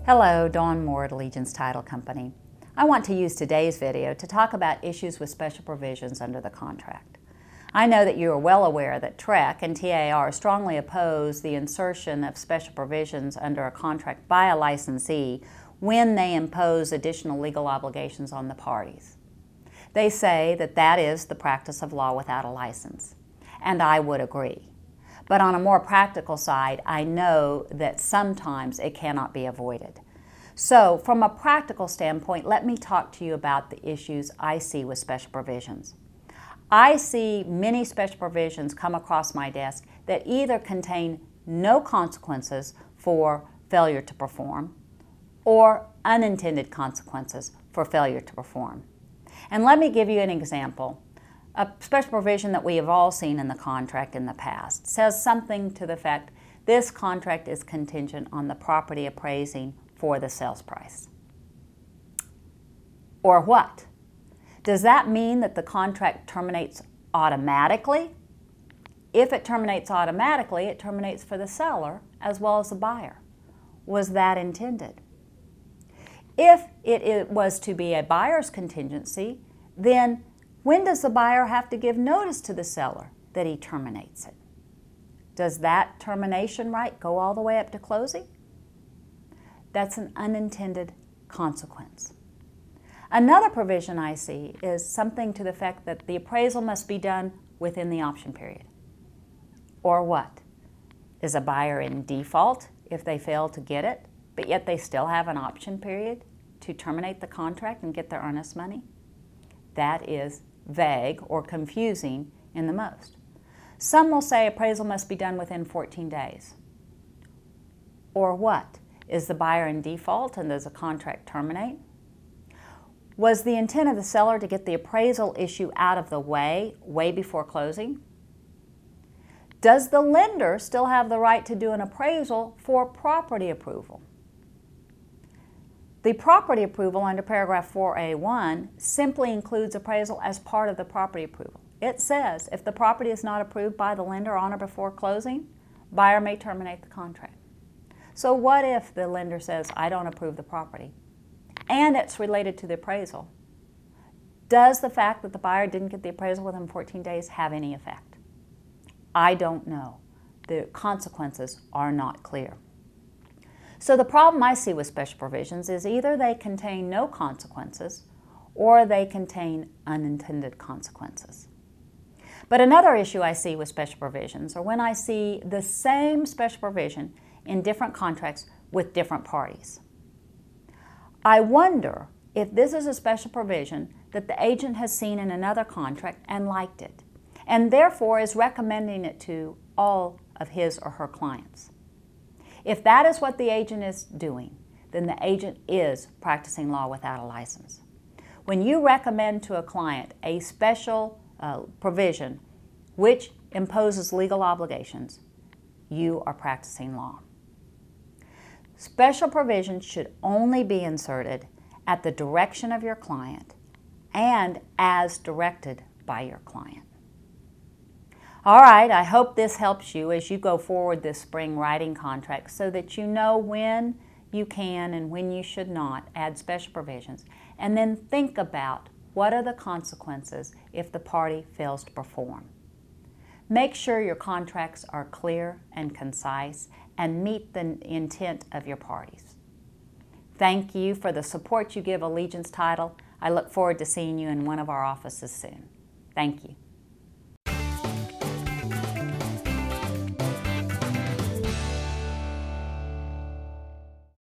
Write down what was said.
Hello, Dawn Moore at Allegiance Title Company. I want to use today's video to talk about issues with special provisions under the contract. I know that you are well aware that TREC and TAR strongly oppose the insertion of special provisions under a contract by a licensee when they impose additional legal obligations on the parties. They say that that is the practice of law without a license, and I would agree. But on a more practical side, I know that sometimes it cannot be avoided. So, from a practical standpoint, let me talk to you about the issues I see with special provisions. I see many special provisions come across my desk that either contain no consequences for failure to perform or unintended consequences for failure to perform. And let me give you an example. A special provision that we have all seen in the contract in the past says something to the effect, this contract is contingent on the property appraising for the sales price. Or what? Does that mean that the contract terminates automatically? If it terminates automatically, it terminates for the seller as well as the buyer. Was that intended? If it was to be a buyer's contingency, then when does the buyer have to give notice to the seller that he terminates it? Does that termination right go all the way up to closing? That's an unintended consequence. Another provision I see is something to the effect that the appraisal must be done within the option period. Or what? Is a buyer in default if they fail to get it, but yet they still have an option period to terminate the contract and get their earnest money? That is vague or confusing in the most. Some will say appraisal must be done within 14 days. Or what? Is the buyer in default and does the contract terminate? Was the intent of the seller to get the appraisal issue out of the way before closing? Does the lender still have the right to do an appraisal for property approval? The property approval under paragraph 4A1 simply includes appraisal as part of the property approval. It says if the property is not approved by the lender on or before closing, buyer may terminate the contract. So what if the lender says, I don't approve the property, and it's related to the appraisal? Does the fact that the buyer didn't get the appraisal within 14 days have any effect? I don't know. The consequences are not clear. So the problem I see with special provisions is either they contain no consequences or they contain unintended consequences. But another issue I see with special provisions are when I see the same special provision in different contracts with different parties. I wonder if this is a special provision that the agent has seen in another contract and liked it, and therefore is recommending it to all of his or her clients. If that is what the agent is doing, then the agent is practicing law without a license. When you recommend to a client a special provision which imposes legal obligations, you are practicing law. Special provisions should only be inserted at the direction of your client and as directed by your client. All right, I hope this helps you as you go forward this spring writing contracts so that you know when you can and when you should not add special provisions, and then think about what are the consequences if the party fails to perform. Make sure your contracts are clear and concise and meet the intent of your parties. Thank you for the support you give Allegiance Title. I look forward to seeing you in one of our offices soon. Thank you.